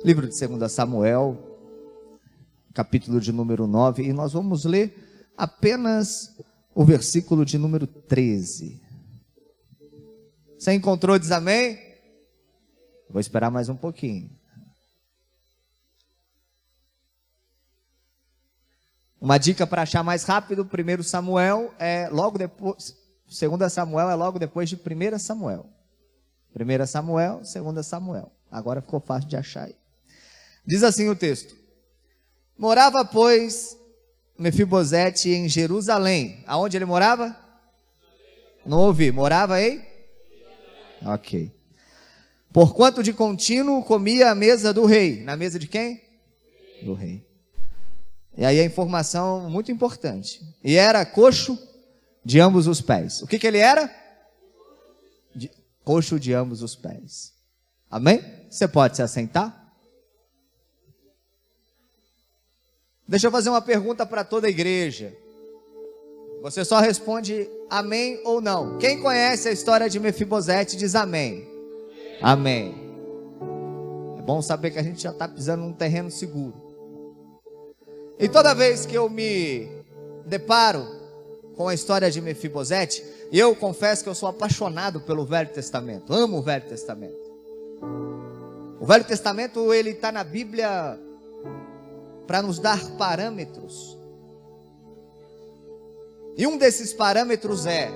Livro de 2 Samuel, capítulo de número 9, e nós vamos ler apenas o versículo de número 13. Você encontrou, diz amém? Vou esperar mais um pouquinho. Uma dica para achar mais rápido: 1 Samuel é logo depois, 2 Samuel é logo depois de 1 Samuel. 1 Samuel, 2 Samuel. Agora ficou fácil de achar aí. Diz assim o texto: morava, pois, Mefibosete em Jerusalém. Aonde ele morava? Não ouvi. Morava em? Ok. Porquanto de contínuo comia a mesa do rei. Na mesa de quem? Do rei. E aí a informação muito importante. E era coxo de ambos os pés. O que ele era? Coxo de ambos os pés. Amém? Você pode se assentar? Deixa eu fazer uma pergunta para toda a igreja. Você só responde amém ou não. Quem conhece a história de Mefibosete diz amém. Amém. É bom saber que a gente já está pisando num terreno seguro. E toda vez que eu me deparo com a história de Mefibosete, eu confesso que eu sou apaixonado pelo Velho Testamento. Amo o Velho Testamento. O Velho Testamento, ele está na Bíblia para nos dar parâmetros. E um desses parâmetros é: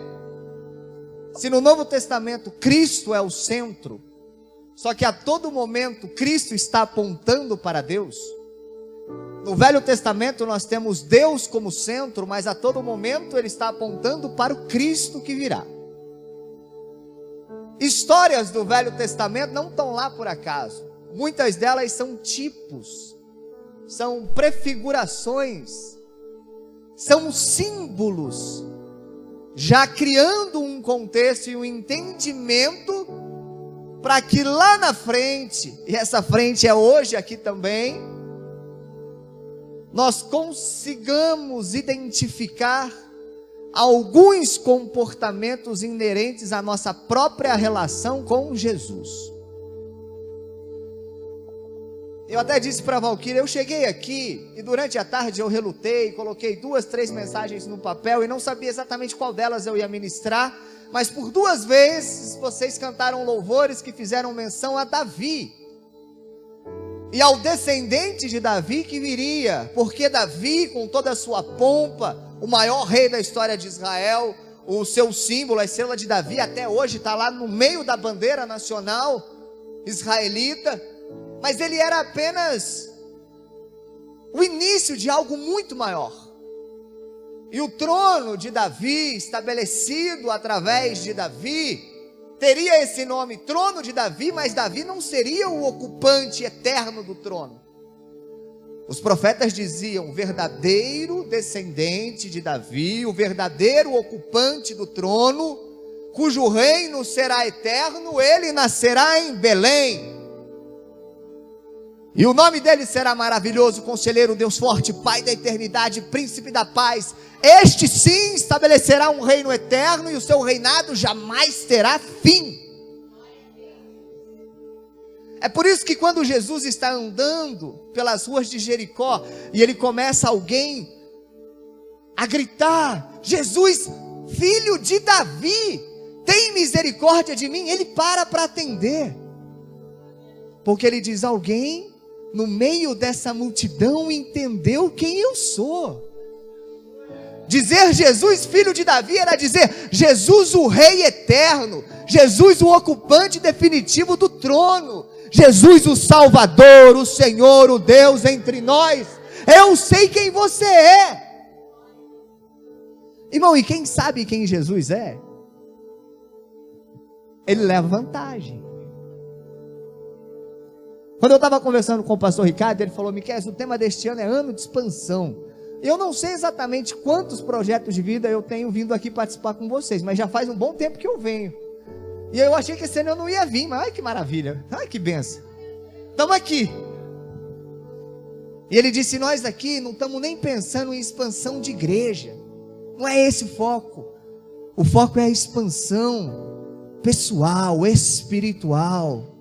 se no Novo Testamento Cristo é o centro, só que a todo momento Cristo está apontando para Deus. No Velho Testamento nós temos Deus como centro, mas a todo momento ele está apontando para o Cristo que virá. Histórias do Velho Testamento não estão lá por acaso. Muitas delas são tipos, são prefigurações, são símbolos, já criando um contexto e um entendimento para que lá na frente, e essa frente é hoje aqui também, nós consigamos identificar alguns comportamentos inerentes à nossa própria relação com Jesus. Eu até disse para a Valquíria, eu cheguei aqui e durante a tarde eu relutei, coloquei 2, 3 mensagens no papel e não sabia exatamente qual delas eu ia ministrar, mas por 2 vezes vocês cantaram louvores que fizeram menção a Davi e ao descendente de Davi que viria, porque Davi, com toda a sua pompa, o maior rei da história de Israel, o seu símbolo, a estrela de Davi, até hoje está lá no meio da bandeira nacional israelita, mas ele era apenas o início de algo muito maior. E o trono de Davi, estabelecido através de Davi, teria esse nome, trono de Davi, mas Davi não seria o ocupante eterno do trono. Os profetas diziam: verdadeiro descendente de Davi, o verdadeiro ocupante do trono, cujo reino será eterno, ele nascerá em Belém. E o nome dele será maravilhoso, conselheiro, Deus forte, Pai da eternidade, príncipe da paz. Este sim estabelecerá um reino eterno e o seu reinado jamais terá fim. É por isso que quando Jesus está andando pelas ruas de Jericó e ele começa alguém a gritar: Jesus, filho de Davi, tem misericórdia de mim, ele para atender. Porque ele diz: alguém no meio dessa multidão entendeu quem eu sou. Dizer Jesus filho de Davi era dizer Jesus o rei eterno, Jesus o ocupante definitivo do trono, Jesus o Salvador, o Senhor, o Deus entre nós. Eu sei quem você é. Irmão, e quem sabe quem Jesus é, ele leva vantagem. Quando eu estava conversando com o pastor Ricardo, ele falou: Miquel, o tema deste ano é ano de expansão. Eu não sei exatamente quantos projetos de vida eu tenho vindo aqui participar com vocês, mas já faz um bom tempo que eu venho. E eu achei que esse ano eu não ia vir, mas ai que maravilha, ai que benção. Estamos aqui. E ele disse: nós aqui não estamos nem pensando em expansão de igreja. Não é esse o foco. O foco é a expansão pessoal, espiritual.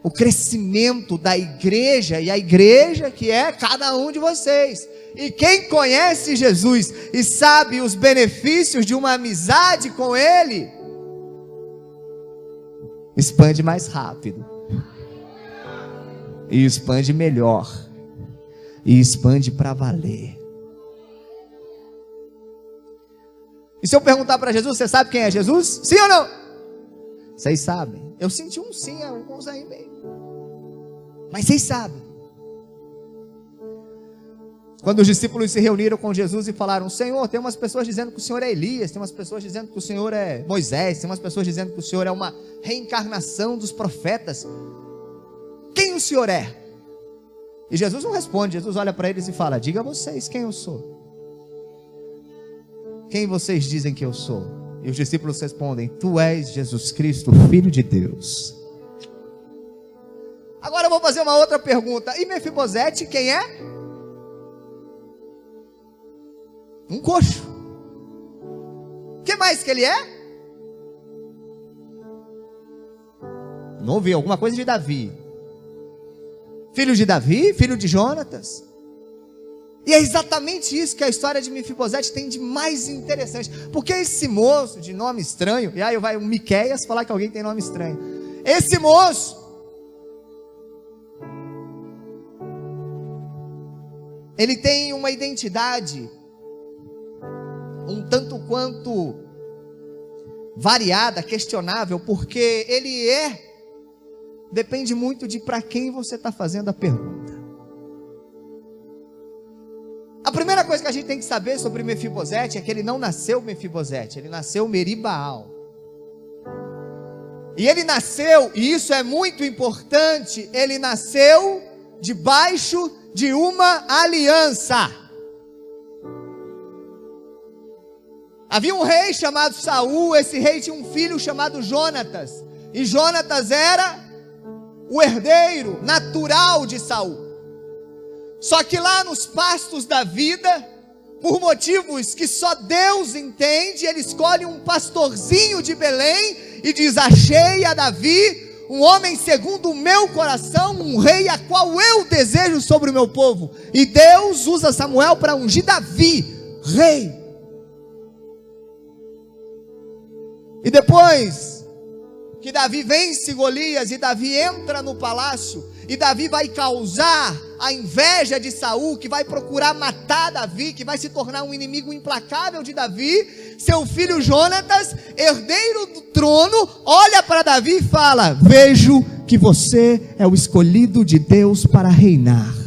o crescimento da igreja, e a igreja que é cada um de vocês. E quem conhece Jesus e sabe os benefícios de uma amizade com Ele, expande mais rápido, e expande melhor, e expande para valer. E se eu perguntar para Jesus, você sabe quem é Jesus? Sim ou não? Vocês sabem. Eu senti um sim, alguns aí meio. Mas vocês sabem. Quando os discípulos se reuniram com Jesus e falaram: Senhor, tem umas pessoas dizendo que o Senhor é Elias, tem umas pessoas dizendo que o Senhor é Moisés, tem umas pessoas dizendo que o Senhor é uma reencarnação dos profetas. Quem o Senhor é? E Jesus não responde. Jesus olha para eles e fala: diga a vocês quem eu sou. Quem vocês dizem que eu sou? E os discípulos respondem: tu és Jesus Cristo, Filho de Deus. Agora eu vou fazer uma outra pergunta. E Mefibosete quem é? Um coxo. O que mais que ele é? Não ouvi, alguma coisa de Davi. Filho de Davi, filho de Jonatas. E é exatamente isso que a história de Mefibosete tem de mais interessante. Porque esse moço de nome estranho, e aí vai o Miqueias falar que alguém tem nome estranho. Esse moço, ele tem uma identidade um tanto quanto variada, questionável, porque ele depende muito de para quem você está fazendo a pergunta. A primeira coisa que a gente tem que saber sobre Mefibosete é que ele não nasceu Mefibosete, ele nasceu Meribaal. E ele nasceu, e isso é muito importante, ele nasceu debaixo de uma aliança. Havia um rei chamado Saul, esse rei tinha um filho chamado Jonatas, e Jonatas era o herdeiro natural de Saul. Só que lá nos pastos da vida, por motivos que só Deus entende, ele escolhe um pastorzinho de Belém e diz: achei a Davi, um homem segundo o meu coração, um rei a qual eu desejo sobre o meu povo. E Deus usa Samuel para ungir Davi, rei. E depois que Davi vence Golias e Davi entra no palácio, e Davi vai causar a inveja de Saul, que vai procurar matar Davi, que vai se tornar um inimigo implacável de Davi, seu filho Jonatas, herdeiro do trono, olha para Davi e fala: vejo que você é o escolhido de Deus para reinar.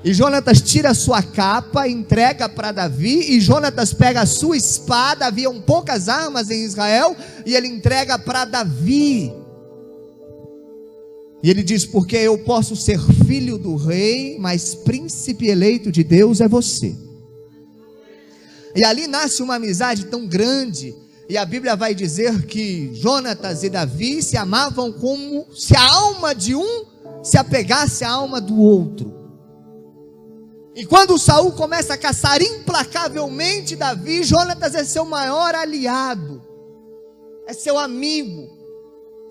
E Jonatas tira a sua capa, entrega para Davi, e Jonatas pega a sua espada, haviam poucas armas em Israel, e ele entrega para Davi. E ele diz: porque eu posso ser filho do rei, mas príncipe eleito de Deus é você. E ali nasce uma amizade tão grande, e a Bíblia vai dizer que Jonatas e Davi se amavam como se a alma de um se apegasse à alma do outro. E quando Saul começa a caçar implacavelmente Davi, Jonatas é seu maior aliado, é seu amigo,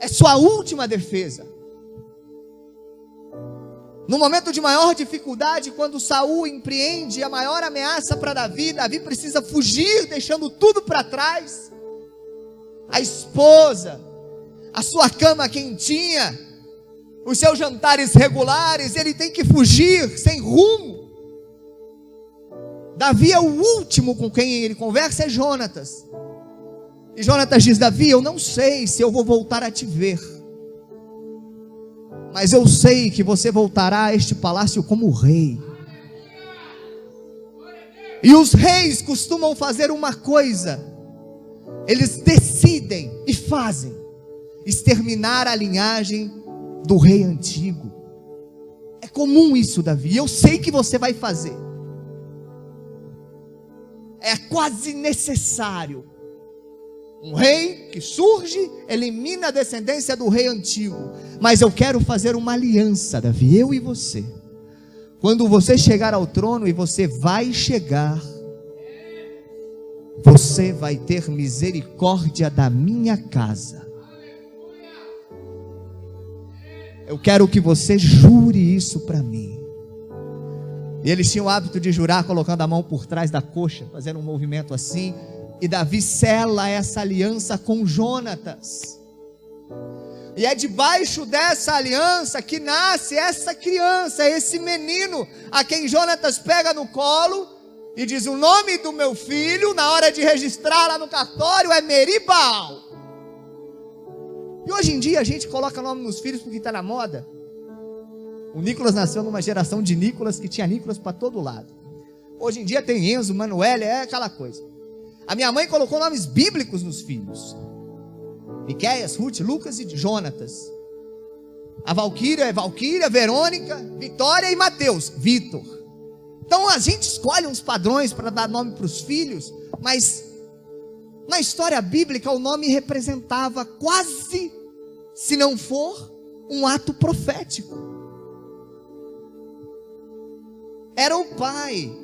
é sua última defesa. No momento de maior dificuldade, quando Saul empreende a maior ameaça para Davi, Davi precisa fugir, deixando tudo para trás. A esposa, a sua cama quentinha, os seus jantares regulares, ele tem que fugir sem rumo. Davi é o último com quem ele conversa, é Jonatas. E Jonatas diz: Davi, eu não sei se eu vou voltar a te ver, mas eu sei que você voltará a este palácio como rei. E os reis costumam fazer uma coisa: eles decidem e fazem exterminar a linhagem do rei antigo. É comum isso, Davi, e eu sei que você vai fazer. É quase necessário. Um rei que surge, elimina a descendência do rei antigo. Mas eu quero fazer uma aliança, Davi, eu e você. Quando você chegar ao trono, e você vai chegar, você vai ter misericórdia da minha casa. eu quero que você jure isso para mim. E eles tinham o hábito de jurar colocando a mão por trás da coxa, fazendo um movimento assim. E Davi sela essa aliança com Jonatas. E é debaixo dessa aliança que nasce essa criança, esse menino, a quem Jonatas pega no colo e diz: o nome do meu filho, na hora de registrar lá no cartório, é Meri-Baal. E hoje em dia a gente coloca nome nos filhos porque está na moda. O Nicolas nasceu numa geração de Nicolas que tinha Nicolas para todo lado. Hoje em dia tem Enzo, Manuel, é aquela coisa. A minha mãe colocou nomes bíblicos nos filhos: Miqueias, Ruth, Lucas e Jonatas. A Valquíria é Valquíria, Verônica, Vitória e Mateus, Vitor. Então a gente escolhe uns padrões para dar nome para os filhos, mas na história bíblica o nome representava quase, se não for, um ato profético. Era o pai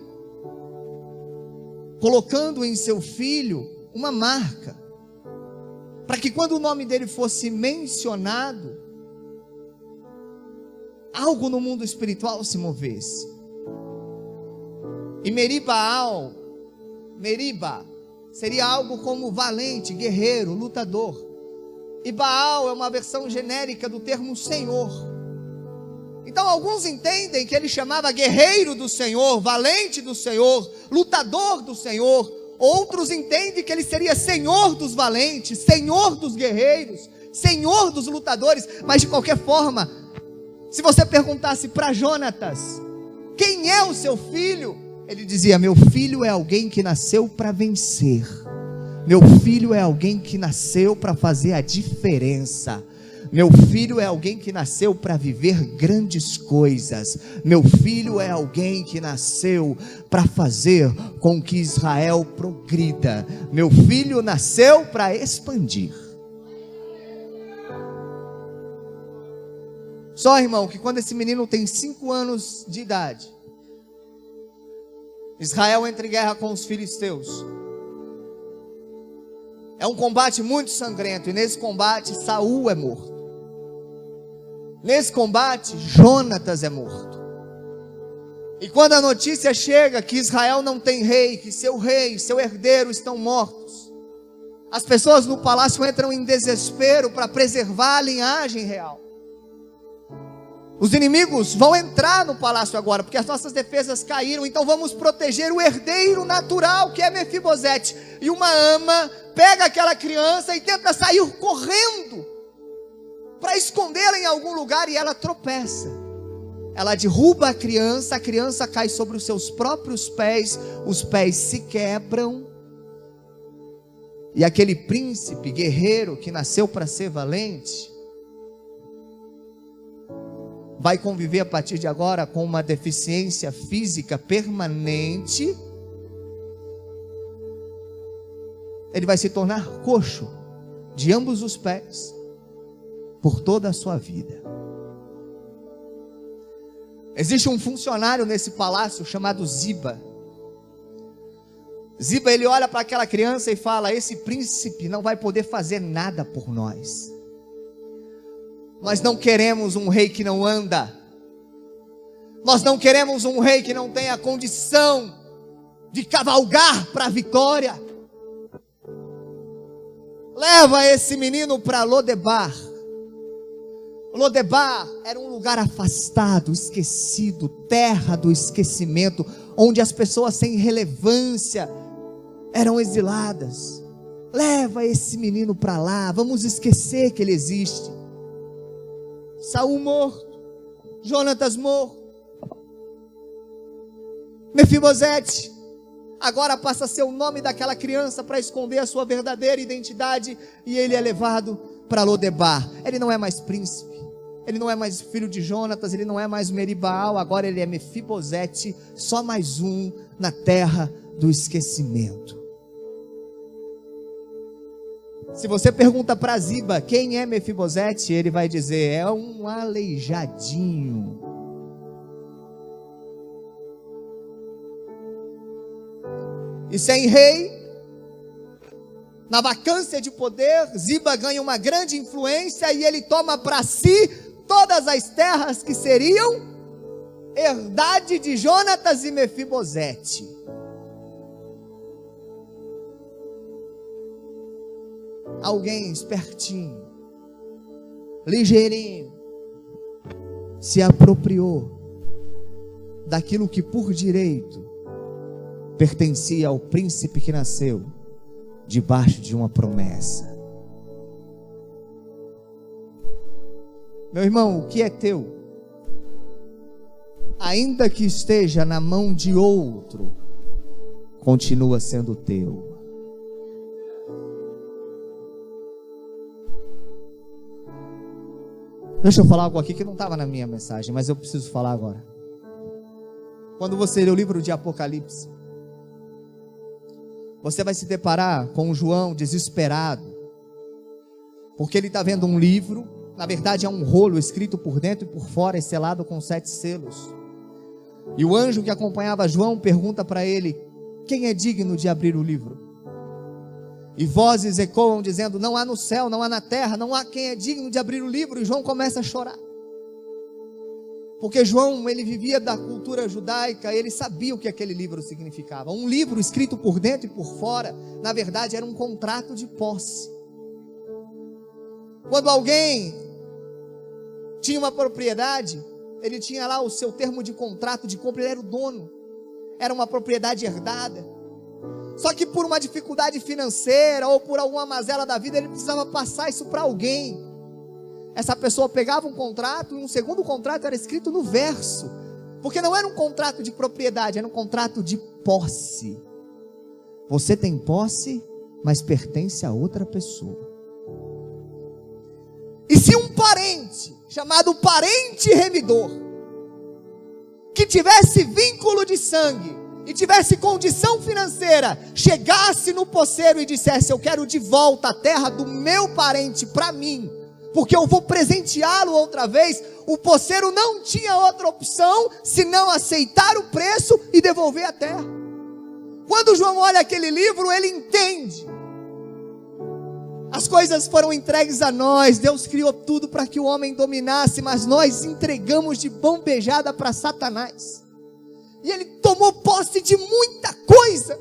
colocando em seu filho uma marca, para que quando o nome dele fosse mencionado, algo no mundo espiritual se movesse. E Meri-Baal, Meriba, seria algo como valente, guerreiro, lutador. E Baal é uma versão genérica do termo Senhor. Então alguns entendem que ele chamava guerreiro do Senhor, valente do Senhor, lutador do Senhor. Outros entendem que ele seria Senhor dos valentes, Senhor dos guerreiros, Senhor dos lutadores. Mas de qualquer forma, se você perguntasse para Jonatas: quem é o seu filho? Ele dizia: meu filho é alguém que nasceu para vencer. Meu filho é alguém que nasceu para fazer a diferença. Meu filho é alguém que nasceu para viver grandes coisas. Meu filho é alguém que nasceu para fazer com que Israel progrida. Meu filho nasceu para expandir. Só, irmão, que quando esse menino tem 5 anos de idade, Israel entra em guerra com os filisteus. É um combate muito sangrento, e nesse combate Saul é morto. Nesse combate Jonatas é morto. E quando a notícia chega que Israel não tem rei, que seu rei, seu herdeiro estão mortos, as pessoas no palácio entram em desespero para preservar a linhagem real. Os inimigos vão entrar no palácio agora, porque as nossas defesas caíram, então vamos proteger o herdeiro natural, que é Mefibosete. E uma ama pega aquela criança e tenta sair correndo para escondê-la em algum lugar, e ela tropeça. Ela derruba a criança cai sobre os seus próprios pés, os pés se quebram, e aquele príncipe guerreiro que nasceu para ser valente, vai conviver a partir de agora com uma deficiência física permanente. Ele vai se tornar coxo de ambos os pés por toda a sua vida. Existe um funcionário nesse palácio chamado Ziba. Ziba, ele olha para aquela criança e fala: esse príncipe não vai poder fazer nada por nós. Nós não queremos um rei que não anda. Nós não queremos um rei que não tenha condição de cavalgar para a vitória. Leva esse menino para Lodebar. Lodebar era um lugar afastado, esquecido, terra do esquecimento, onde as pessoas sem relevância eram exiladas. Leva esse menino para lá, vamos esquecer que ele existe. Saul morto, Jonatas morto, Mefibosete agora passa a ser o nome daquela criança para esconder a sua verdadeira identidade, e ele é levado para Lodebar. Ele não é mais príncipe, ele não é mais filho de Jonatas, ele não é mais Meri-Baal, agora ele é Mefibosete, só mais um na terra do esquecimento. Se você pergunta para Ziba quem é Mefibosete, ele vai dizer: é um aleijadinho. E sem rei, na vacância de poder, Ziba ganha uma grande influência e ele toma para si todas as terras que seriam herdade de Jonatas e Mefibosete. Alguém espertinho, ligeirinho, se apropriou daquilo que por direito pertencia ao príncipe que nasceu debaixo de uma promessa. Meu irmão, o que é teu, ainda que esteja na mão de outro, continua sendo teu. Deixa eu falar algo aqui que não estava na minha mensagem, mas eu preciso falar agora. Quando você lê o livro de Apocalipse, você vai se deparar com um João desesperado, porque ele está vendo um livro, na verdade é um rolo escrito por dentro e por fora e selado com 7 selos. E o anjo que acompanhava João pergunta para ele: quem é digno de abrir o livro? E vozes ecoam dizendo: não há no céu, não há na terra, não há quem é digno de abrir o livro. E João começa a chorar, porque João, ele vivia da cultura judaica, ele sabia o que aquele livro significava. Um livro escrito por dentro e por fora, na verdade era um contrato de posse. Quando alguém tinha uma propriedade, ele tinha lá o seu termo de contrato de compra, ele era o dono, era uma propriedade herdada. Só que por uma dificuldade financeira ou por alguma mazela da vida, ele precisava passar isso para alguém. Essa pessoa pegava um contrato, e um segundo contrato era escrito no verso, porque não era um contrato de propriedade, era um contrato de posse. Você tem posse, mas pertence a outra pessoa. E se um parente, chamado parente remidor, que tivesse vínculo de sangue e tivesse condição financeira, chegasse no poceiro e dissesse: eu quero de volta a terra do meu parente para mim, porque eu vou presenteá-lo outra vez, o poceiro não tinha outra opção senão aceitar o preço e devolver a terra. Quando João olha aquele livro, ele entende: as coisas foram entregues a nós, Deus criou tudo para que o homem dominasse, mas nós entregamos de mão beijada para Satanás. E ele tomou posse de muita coisa.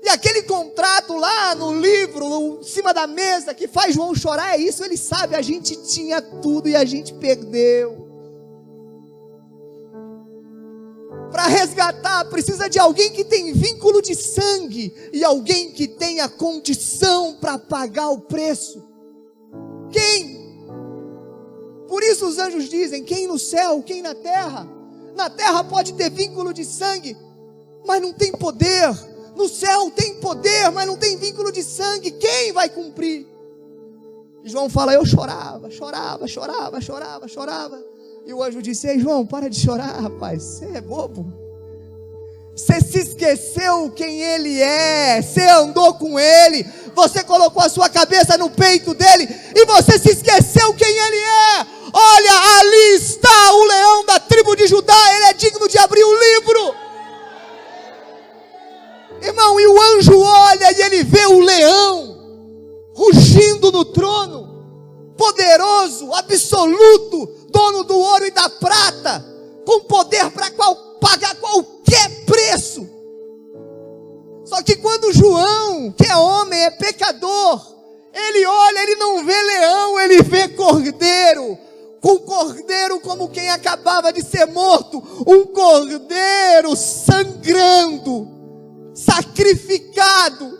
E aquele contrato lá no livro, em cima da mesa, que faz João chorar, é isso. Ele sabe, a gente tinha tudo e a gente perdeu. Para resgatar, precisa de alguém que tem vínculo de sangue e alguém que tenha condição para pagar o preço. Quem? Por isso os anjos dizem: quem no céu, quem na terra? Na terra pode ter vínculo de sangue, mas não tem poder. No céu tem poder, mas não tem vínculo de sangue. Quem vai cumprir? E João fala: eu chorava. E o anjo disse: ei João, para de chorar, rapaz, você é bobo. Você se esqueceu quem ele é, você andou com ele, você colocou a sua cabeça no peito dele e você se esqueceu quem ele é. Olha, ali está o leão da tribo de Judá, ele é digno de abrir o livro. Irmão, e o anjo olha e ele vê o leão rugindo no trono, poderoso, absoluto, dono do ouro e da prata, com poder para pagar qualquer preço. Só que quando João, que é homem, é pecador, ele olha, ele não vê leão, ele vê cordeiro. Com cordeiro como quem acabava de ser morto, um cordeiro sangrando, sacrificado,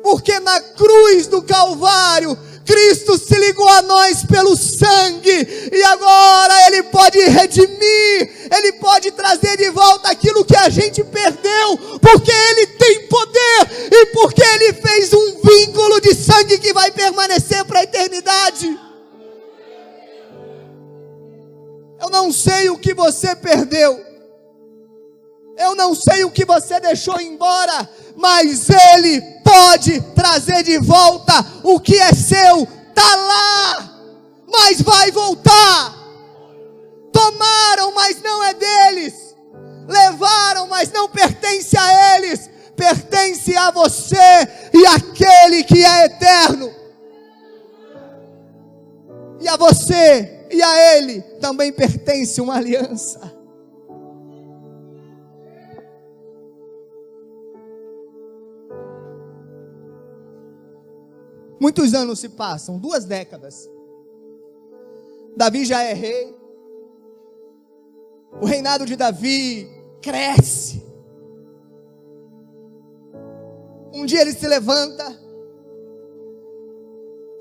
porque na cruz do Calvário Cristo se ligou a nós pelo sangue, e agora Ele pode redimir, Ele pode trazer de volta aquilo que a gente perdeu, porque Ele tem poder, e porque Ele fez um vínculo de sangue que vai permanecer para a eternidade. Eu não sei o que você perdeu, eu não sei o que você deixou embora, mas Ele pode trazer de volta o que é seu. Está lá, mas vai voltar. Tomaram, mas não é deles. Levaram, mas não pertence a eles. Pertence a você e àquele que é eterno. E a você e a ele também pertence uma aliança. Muitos anos se passam, 2 décadas. Davi já é rei. O reinado de Davi cresce. Um dia ele se levanta.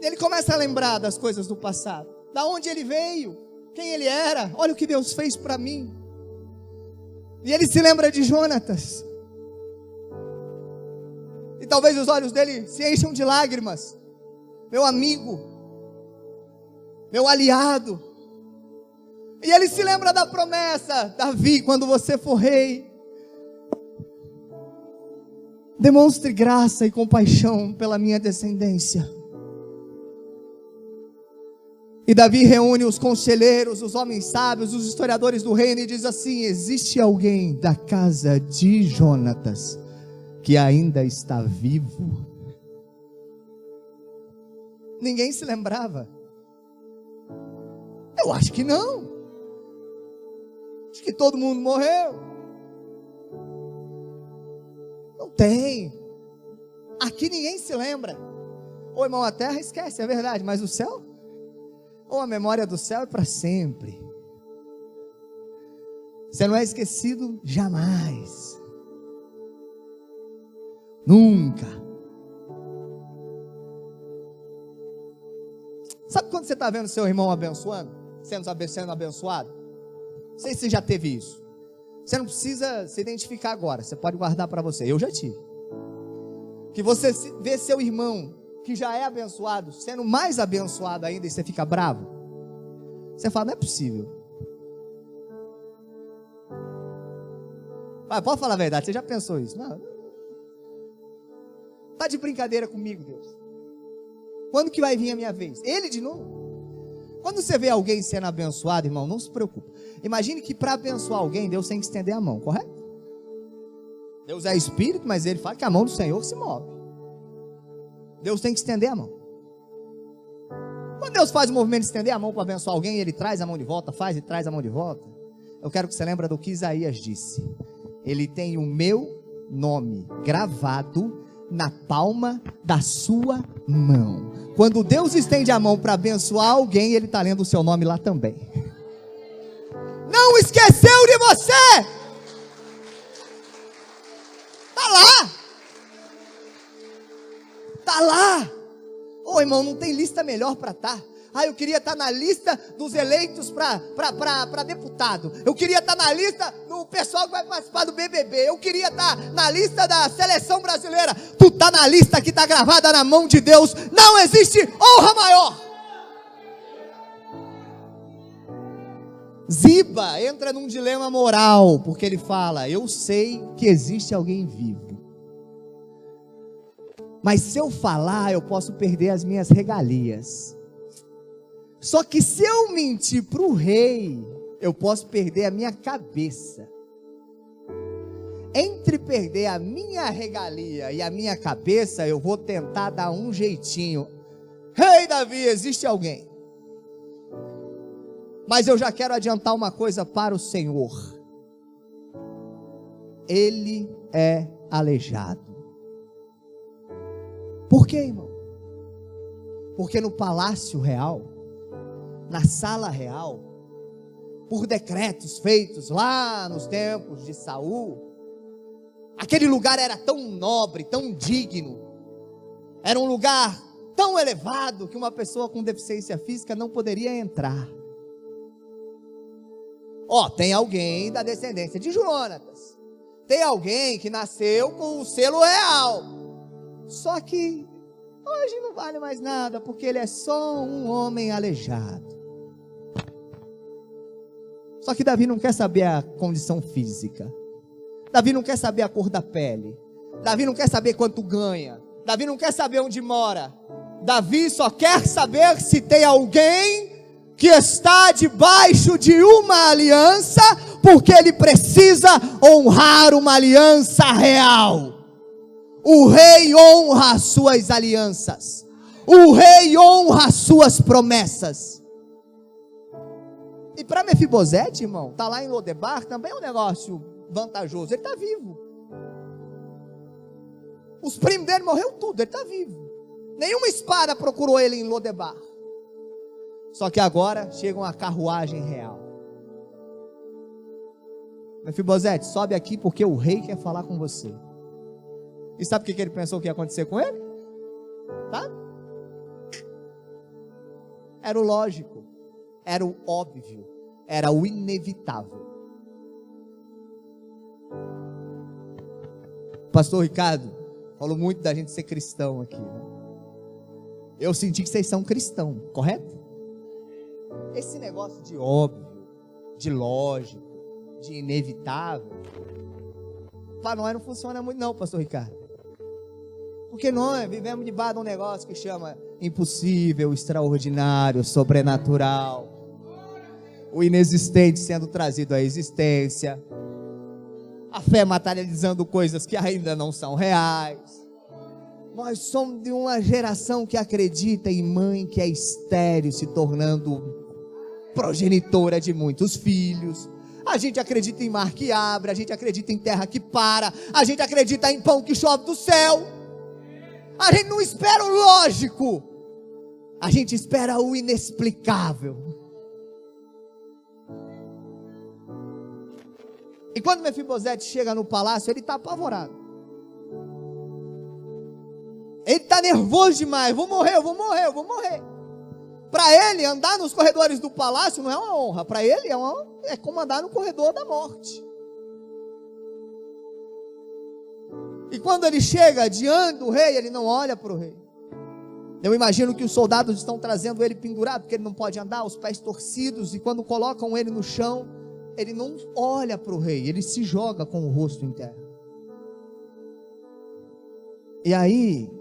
E ele começa a lembrar das coisas do passado. Da onde ele veio, quem ele era. Olha o que Deus fez para mim. E ele se lembra de Jonatas. E talvez os olhos dele se encham de lágrimas. Meu amigo, meu aliado. E ele se lembra da promessa: Davi, quando você for rei, demonstre graça e compaixão pela minha descendência. E Davi reúne os conselheiros, os homens sábios, os historiadores do reino e diz assim: existe alguém da casa de Jonatas que ainda está vivo? Ninguém se lembrava. Eu acho que não. Acho que todo mundo morreu. Não tem. Aqui ninguém se lembra. Ô irmão, a terra esquece, é verdade, mas o céu? Ou a memória do céu é para sempre. Você não é esquecido jamais. Nunca. Sabe quando você está vendo seu irmão abençoando? Sendo abençoado? Não sei se você já teve isso. Você não precisa se identificar agora. Você pode guardar para você. Eu já tive. Que você vê seu irmão que já é abençoado sendo mais abençoado ainda e você fica bravo. Você fala, não é possível. Pode falar a verdade, você já pensou isso? Não. Tá de brincadeira comigo, Deus. Quando que vai vir a minha vez? Ele de novo? Quando você vê alguém sendo abençoado, irmão, não se preocupe. Imagine que para abençoar alguém, Deus tem que estender a mão, correto? Deus é espírito, mas ele fala que a mão do Senhor se move. Deus tem que estender a mão. Quando Deus faz o movimento de estender a mão para abençoar alguém, ele traz a mão de volta, faz e traz a mão de volta. Eu quero que você lembre do que Isaías disse. Ele tem o meu nome gravado na palma da sua mão. Quando Deus estende a mão para abençoar alguém, ele está lendo o seu nome lá também. Não esqueceu de você. Está lá. Está lá. Ô irmão, não tem lista melhor para estar. Eu queria estar na lista dos eleitos para deputado. Eu queria estar na lista do pessoal que vai participar do BBB. Eu queria estar na lista da seleção brasileira. Tu está na lista que está gravada na mão de Deus. Não existe honra maior. Ziba entra num dilema moral, porque ele fala: eu sei que existe alguém vivo, mas se eu falar, eu posso perder as minhas regalias. Só que se eu mentir para o rei, eu posso perder a minha cabeça. Entre perder a minha regalia e a minha cabeça, eu vou tentar dar um jeitinho. Rei Davi, existe alguém. Mas eu já quero adiantar uma coisa para o Senhor. Ele é aleijado. Por quê, irmão? Porque no palácio real, na sala real, por decretos feitos lá nos tempos de Saul, aquele lugar era tão nobre, tão digno, era um lugar tão elevado que uma pessoa com deficiência física não poderia entrar. Tem alguém da descendência de Jonatas, tem alguém que nasceu com o selo real, só que hoje não vale mais nada, porque ele é só um homem aleijado. Só que Davi não quer saber a condição física. Davi não quer saber a cor da pele. Davi não quer saber quanto ganha. Davi não quer saber onde mora. Davi só quer saber se tem alguém que está debaixo de uma aliança, porque ele precisa honrar uma aliança real. O rei honra as suas alianças. O rei honra as suas promessas. E para Mefibosete, irmão, tá lá em Lodebar, também é um negócio vantajoso. Ele está vivo. Os primos dele morreu tudo, ele está vivo. Nenhuma espada procurou ele em Lodebar. Só que agora chega uma carruagem real. Mefibosete, sobe aqui porque o rei quer falar com você. E sabe o que ele pensou que ia acontecer com ele? Tá? Era o lógico, era o óbvio, era o inevitável. Pastor Ricardo falou muito da gente ser cristão aqui, né? Eu senti que vocês são cristãos, correto? Esse negócio de óbvio, de lógico, de inevitável, para nós não funciona muito não, pastor Ricardo. Porque nós vivemos debaixo de um negócio que chama impossível, extraordinário, sobrenatural. O inexistente sendo trazido à existência. A fé materializando coisas que ainda não são reais. Nós somos de uma geração que acredita em mãe que é estéril, se tornando progenitora de muitos filhos. A gente acredita em mar que abre, a gente acredita em terra que para, a gente acredita em pão que chove do céu. A gente não espera o lógico, a gente espera o inexplicável. E quando Mefibosete chega no palácio, ele está apavorado. Ele está nervoso demais, vou morrer. Para ele, andar nos corredores do palácio não é uma honra. Para ele, é como andar no corredor da morte. E quando ele chega diante do rei, ele não olha para o rei. Eu imagino que os soldados estão trazendo ele pendurado, porque ele não pode andar, os pés torcidos. E quando colocam ele no chão, ele não olha para o rei, ele se joga com o rosto em terra. E aí,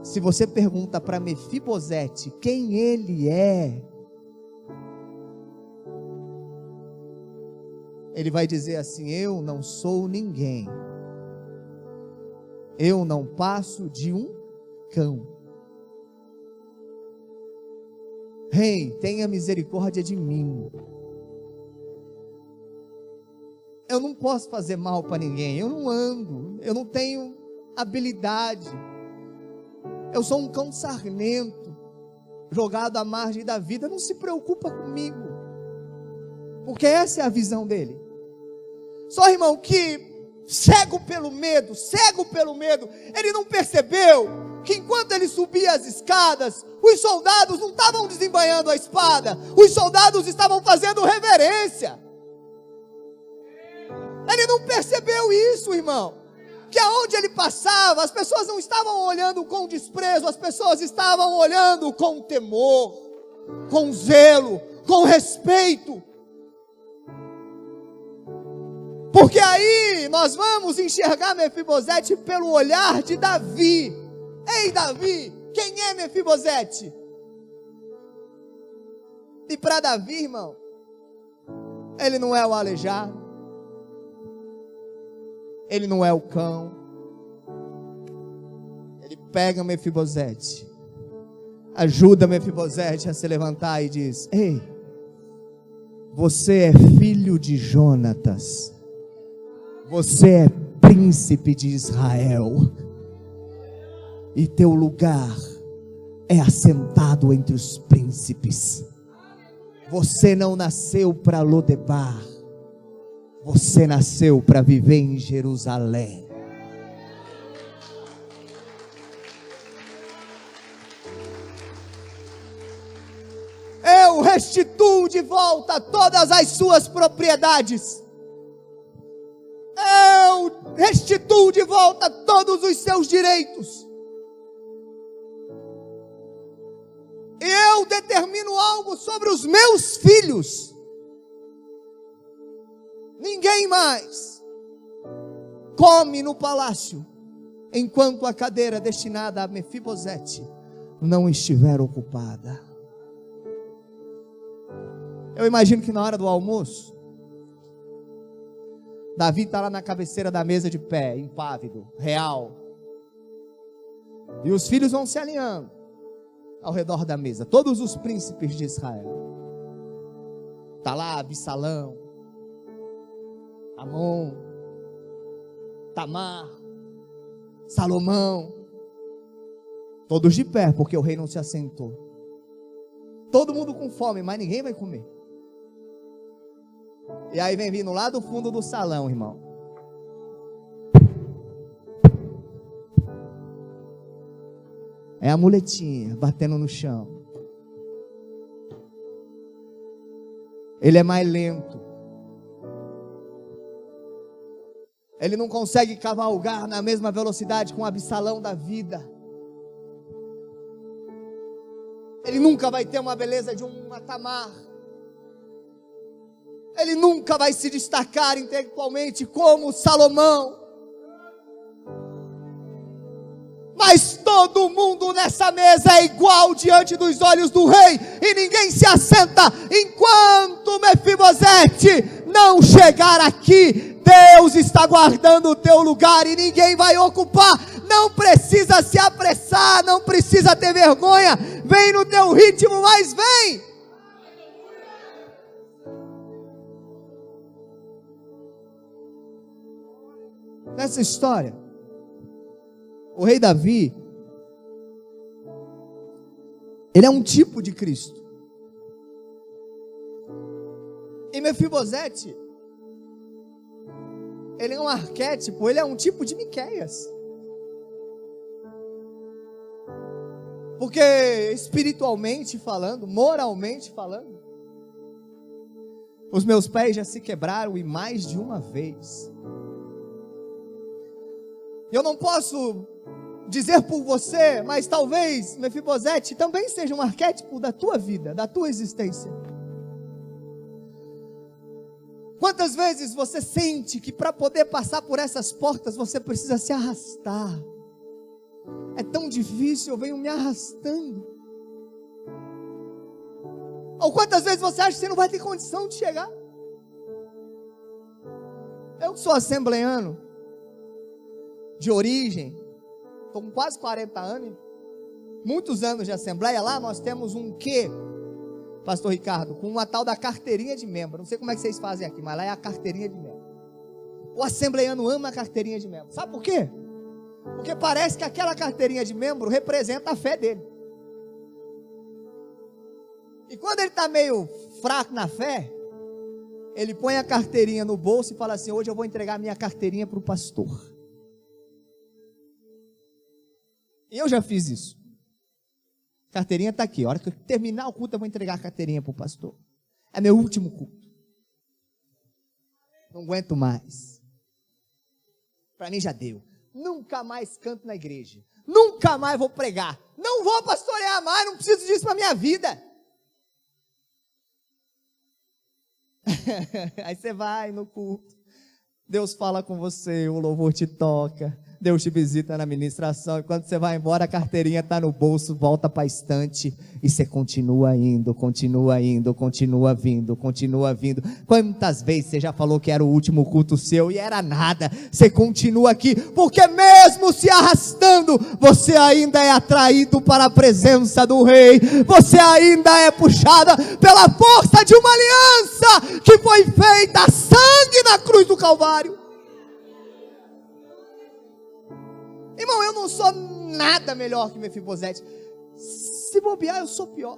se você pergunta para Mefibosete quem ele é, ele vai dizer assim: eu não sou ninguém, eu não passo de um cão. Rei, tenha misericórdia de mim. Eu não posso fazer mal para ninguém, eu não ando, eu não tenho habilidade. Eu sou um cão sarnento, jogado à margem da vida. Não se preocupa comigo, porque essa é a visão dele. Só, irmão, que cego pelo medo, ele não percebeu que enquanto ele subia as escadas, os soldados não estavam desembainhando a espada, os soldados estavam fazendo reverência. Ele não percebeu isso, irmão, que aonde ele passava, as pessoas não estavam olhando com desprezo, as pessoas estavam olhando com temor, com zelo, com respeito. Porque aí nós vamos enxergar Mefibosete pelo olhar de Davi. Ei, Davi, quem é Mefibosete? E para Davi, irmão, ele não é o aleijado, ele não é o cão. Ele pega Mefibosete, ajuda Mefibosete a se levantar e diz: ei, você é filho de Jonatas, você é príncipe de Israel, e teu lugar é assentado entre os príncipes. Você não nasceu para Lodebar, você nasceu para viver em Jerusalém. Eu restituo de volta todas as suas propriedades. Eu restituo de volta todos os seus direitos. Eu determino algo sobre os meus filhos. Ninguém mais come no palácio enquanto a cadeira destinada a Mefibosete não estiver ocupada. Eu imagino que na hora do almoço, Davi está lá na cabeceira da mesa de pé, impávido, real. E os filhos vão se alinhando ao redor da mesa, todos os príncipes de Israel. Está lá Absalão, Amon, Tamar, Salomão, todos de pé, porque o rei não se assentou. Todo mundo com fome, mas ninguém vai comer. E aí vem vindo lá do fundo do salão, irmão. É a muletinha batendo no chão. Ele é mais lento. Ele não consegue cavalgar na mesma velocidade com o Absalão da vida. Ele nunca vai ter uma beleza de uma Tamar. Ele nunca vai se destacar intelectualmente como Salomão. Mas todo mundo nessa mesa é igual diante dos olhos do rei, e ninguém se assenta enquanto Mefibosete não chegar aqui. Deus está guardando o teu lugar e ninguém vai ocupar. Não precisa se apressar, não precisa ter vergonha. Vem no teu ritmo, mas vem. Nessa história, o rei Davi, ele é um tipo de Cristo. E Mefibosete, ele é um arquétipo, ele é um tipo de Miqueias. Porque espiritualmente falando, moralmente falando, os meus pés já se quebraram e mais de uma vez. Eu não posso dizer por você, mas talvez Mefibosete também seja um arquétipo da tua vida, da tua existência. Quantas vezes você sente que para poder passar por essas portas você precisa se arrastar? É tão difícil, eu venho me arrastando. Ou quantas vezes você acha que você não vai ter condição de chegar? Eu que sou assembleiano de origem, estou com quase 40 anos, muitos anos de assembleia. Lá nós temos um quê, pastor Ricardo? Com uma tal da carteirinha de membro. Não sei como é que vocês fazem aqui, mas lá é a carteirinha de membro. O assembleiano ama a carteirinha de membro. Sabe por quê? Porque parece que aquela carteirinha de membro representa a fé dele. E quando ele está meio fraco na fé, ele põe a carteirinha no bolso e fala assim: hoje eu vou entregar minha carteirinha para o pastor. E eu já fiz isso. A carteirinha está aqui. A hora que eu terminar o culto, eu vou entregar a carteirinha para o pastor. É meu último culto. Não aguento mais. Para mim já deu. Nunca mais canto na igreja. Nunca mais vou pregar. Não vou pastorear mais. Não preciso disso para minha vida. Aí você vai no culto. Deus fala com você. O louvor te toca. Deus te visita na ministração, e quando você vai embora, a carteirinha está no bolso, volta para a estante, e você continua indo, continua indo, continua vindo, continua vindo. Quantas vezes você já falou que era o último culto seu, e era nada? Você continua aqui, porque mesmo se arrastando, você ainda é atraído para a presença do rei, você ainda é puxada pela força de uma aliança, que foi feita a sangue na cruz do Calvário. Irmão, eu não sou nada melhor que Mefibosete. Se bobear, eu sou pior.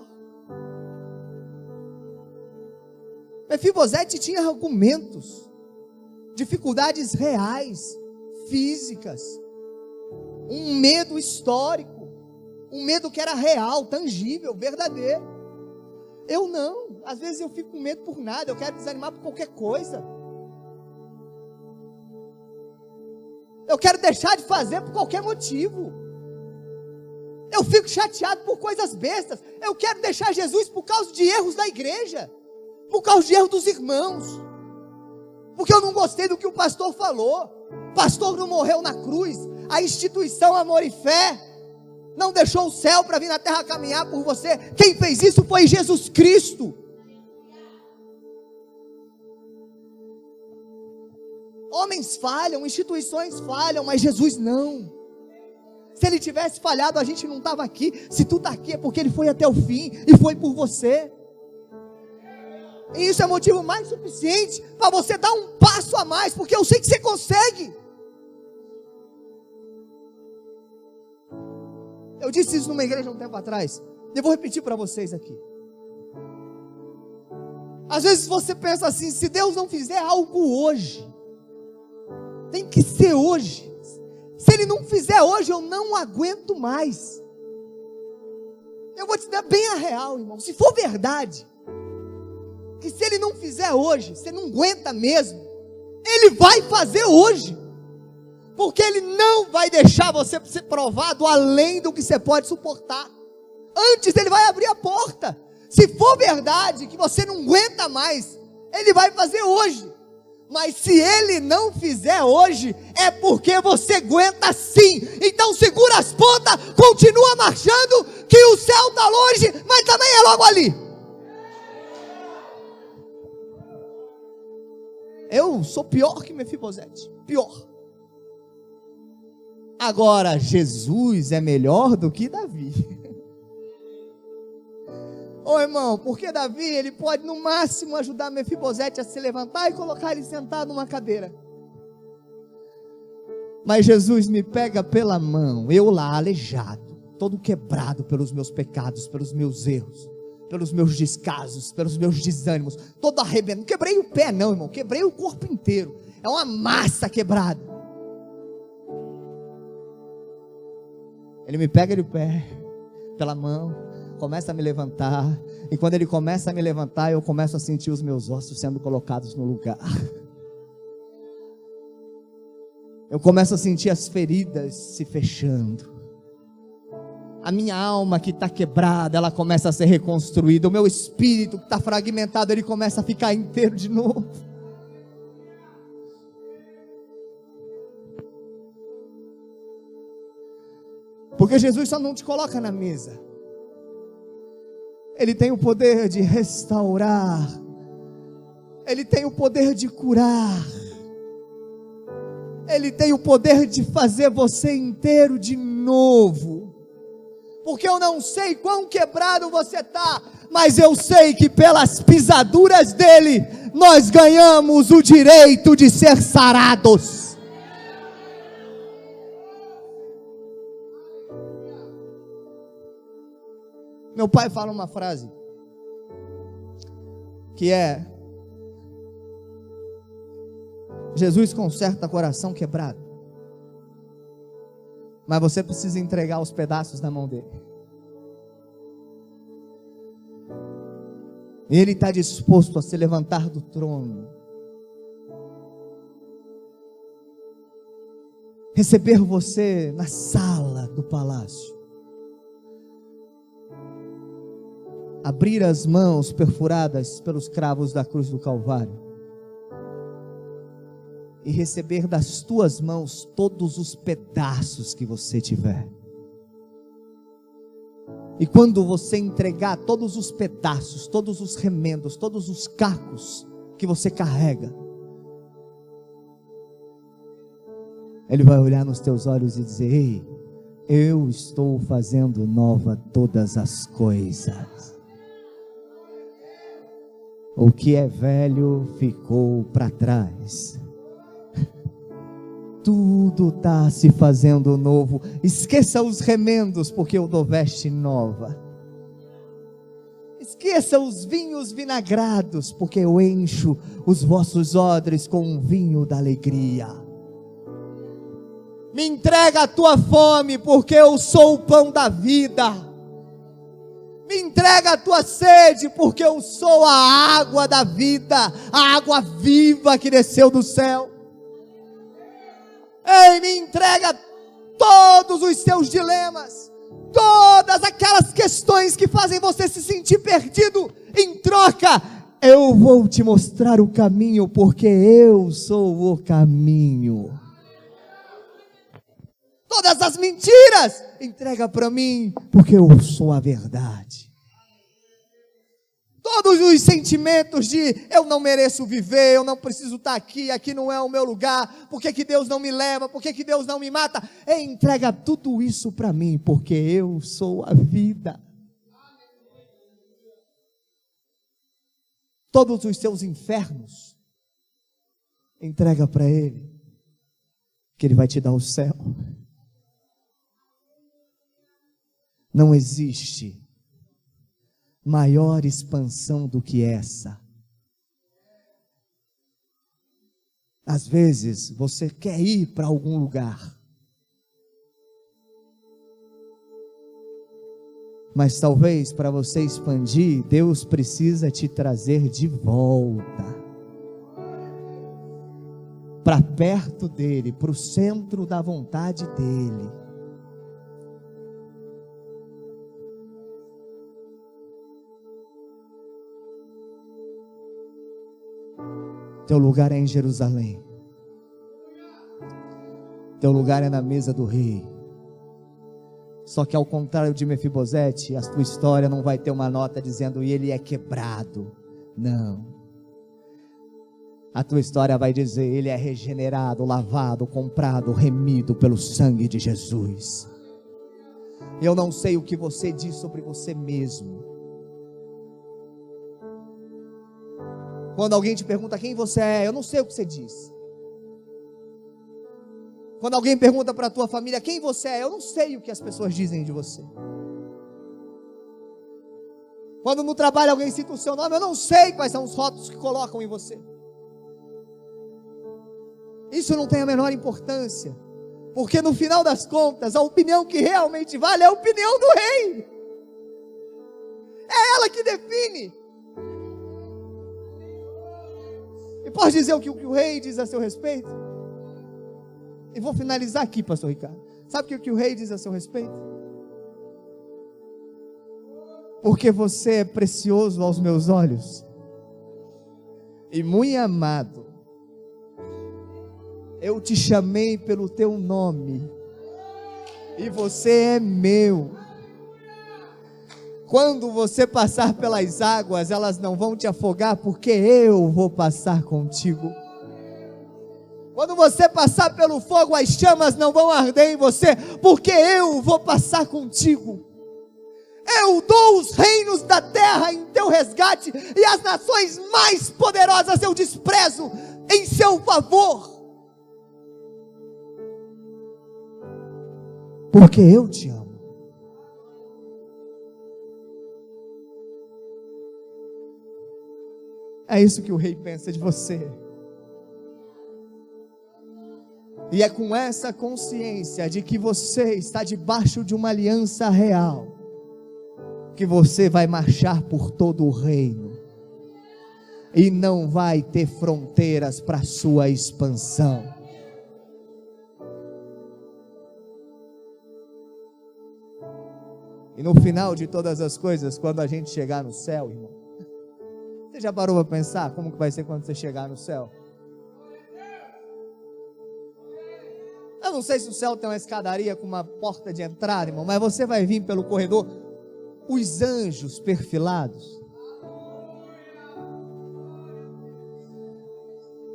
Mefibosete tinha argumentos, dificuldades reais, físicas, um medo histórico, um medo que era real, tangível, verdadeiro. Eu não, às vezes eu fico com medo por nada, eu quero desanimar por qualquer coisa. Eu quero deixar de fazer por qualquer motivo. Eu fico chateado por coisas bestas. Eu quero deixar Jesus por causa de erros da igreja, por causa de erros dos irmãos, porque eu não gostei do que o pastor falou. O pastor não morreu na cruz. A instituição Amor e Fé não deixou o céu para vir na terra caminhar por você. Quem fez isso foi Jesus Cristo. Homens falham, instituições falham, mas Jesus não. Se ele tivesse falhado, a gente não estava aqui. Se tu está aqui é porque ele foi até o fim e foi por você. E isso é motivo mais suficiente para você dar um passo a mais, porque eu sei que você consegue. Eu disse isso numa igreja um tempo atrás, e eu vou repetir para vocês aqui. Às vezes você pensa assim: se Deus não fizer algo hoje, tem que ser hoje. Se Ele não fizer hoje, eu não aguento mais. Eu vou te dar bem a real, irmão. Se for verdade, que se Ele não fizer hoje, você não aguenta mesmo, Ele vai fazer hoje. Porque Ele não vai deixar você ser provado além do que você pode suportar. Antes Ele vai abrir a porta. Se for verdade que você não aguenta mais, Ele vai fazer hoje. Mas se Ele não fizer hoje, é porque você aguenta sim. Então segura as pontas, continua marchando, que o céu está longe, mas também é logo ali. Eu sou pior que Mefibosete, pior. Agora, Jesus é melhor do que Davi. Ô irmão, porque Davi, ele pode no máximo ajudar Mefibosete a se levantar e colocar ele sentado numa cadeira. Mas Jesus me pega pela mão, eu lá aleijado, todo quebrado pelos meus pecados, pelos meus erros, pelos meus descasos, pelos meus desânimos, todo arrebentado. Não quebrei o pé não, irmão, quebrei o corpo inteiro. É uma massa quebrada. Ele me pega de pé, pela mão, começa a me levantar, e quando Ele começa a me levantar, eu começo a sentir os meus ossos sendo colocados no lugar. Eu começo a sentir as feridas se fechando. A minha alma que está quebrada, ela começa a ser reconstruída. O meu espírito que está fragmentado, ele começa a ficar inteiro de novo. Porque Jesus só não te coloca na mesa. Ele tem o poder de restaurar. Ele tem o poder de curar. Ele tem o poder de fazer você inteiro de novo. Porque eu não sei quão quebrado você está, mas eu sei que pelas pisaduras dele, nós ganhamos o direito de ser sarados. Meu pai fala uma frase, que é: Jesus conserta coração quebrado, mas você precisa entregar os pedaços na mão dele. Ele está disposto a se levantar do trono, receber você na sala do palácio, abrir as mãos perfuradas pelos cravos da cruz do Calvário e receber das tuas mãos todos os pedaços que você tiver. E quando você entregar todos os pedaços, todos os remendos, todos os cacos que você carrega, Ele vai olhar nos teus olhos e dizer: ei, eu estou fazendo nova todas as coisas. O que é velho ficou para trás. Tudo está se fazendo novo. Esqueça os remendos, porque eu dou veste nova. Esqueça os vinhos vinagrados, porque eu encho os vossos odres com o vinho da alegria. Me entrega a tua fome, porque eu sou o pão da vida. Me entrega a tua sede, porque eu sou a água da vida, a água viva que desceu do céu. Ei, me entrega todos os seus dilemas, todas aquelas questões que fazem você se sentir perdido. Em troca, eu vou te mostrar o caminho, porque eu sou o caminho. Todas as mentiras, entrega para mim, porque eu sou a verdade. Todos os sentimentos de eu não mereço viver, eu não preciso estar aqui, aqui não é o meu lugar, por que que Deus não me leva, por que que Deus não me mata? Entrega tudo isso para mim, porque eu sou a vida. todos os seus infernos, entrega para Ele, que Ele vai te dar o céu. Não existe maior expansão do que essa. Às vezes você quer ir para algum lugar, mas talvez para você expandir, Deus precisa te trazer de volta para perto dEle, para o centro da vontade dEle. Teu lugar é em Jerusalém. Teu lugar é na mesa do rei. Só que ao contrário de Mefibosete, a tua história não vai ter uma nota dizendo e ele é quebrado. Não. A tua história vai dizer ele é regenerado, lavado, comprado, remido pelo sangue de Jesus. Eu não sei o que você diz sobre você mesmo. Quando alguém te pergunta quem você é, eu não sei o que você diz. Quando alguém pergunta para a tua família quem você é, eu não sei o que as pessoas dizem de você. Quando no trabalho alguém cita o seu nome, eu não sei quais são os rótulos que colocam em você. Isso não tem a menor importância, porque no final das contas, a opinião que realmente vale é a opinião do rei. É ela que define. E pode dizer o que o rei diz a seu respeito? E vou finalizar aqui, pastor Ricardo. Sabe o que o rei diz a seu respeito? Porque você é precioso aos meus olhos e muito amado. Eu te chamei pelo teu nome e você é meu. Quando você passar pelas águas, elas não vão te afogar, porque eu vou passar contigo. Quando você passar pelo fogo, as chamas não vão arder em você, porque eu vou passar contigo. Eu dou os reinos da terra em teu resgate, e as nações mais poderosas eu desprezo em seu favor. Porque eu te amo. É isso que o rei pensa de você. E é com essa consciência de que você está debaixo de uma aliança real, que você vai marchar por todo o reino. E não vai ter fronteiras para a sua expansão. E no final de todas as coisas, quando a gente chegar no céu, irmão, você já parou para pensar como que vai ser quando você chegar no céu? Eu não sei se o céu tem uma escadaria com uma porta de entrada, irmão, mas você vai vir pelo corredor, os anjos perfilados.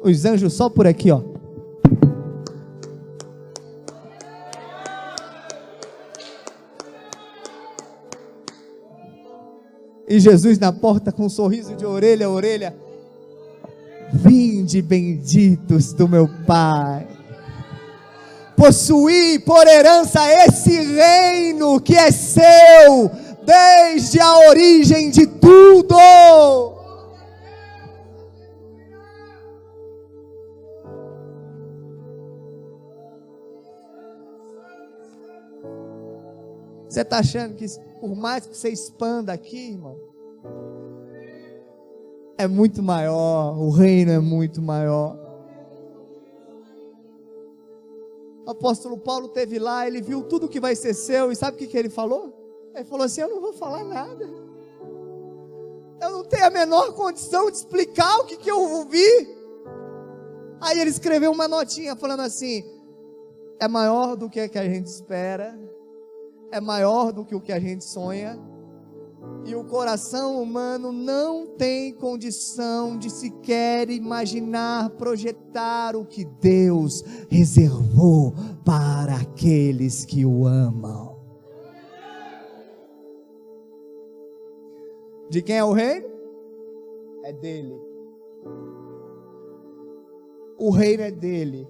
Os anjos só por aqui, ó. E Jesus na porta com um sorriso de orelha a orelha. Vinde benditos do meu Pai. Possuí por herança esse reino que é seu desde a origem de tudo. Você está achando que por mais que você expanda aqui, irmão, é muito maior, o reino é muito maior. O apóstolo Paulo esteve lá, ele viu tudo que vai ser seu, e sabe o que ele falou? Ele falou assim: eu não vou falar nada, eu não tenho a menor condição de explicar o que eu ouvi. Aí ele escreveu uma notinha falando assim: é maior do que a gente espera, é maior do que o que a gente sonha, e o coração humano não tem condição de sequer imaginar, projetar o que Deus reservou para aqueles que o amam. De quem é o reino? é dele. O reino é dele.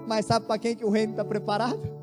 Mas sabe para quem que o reino está preparado?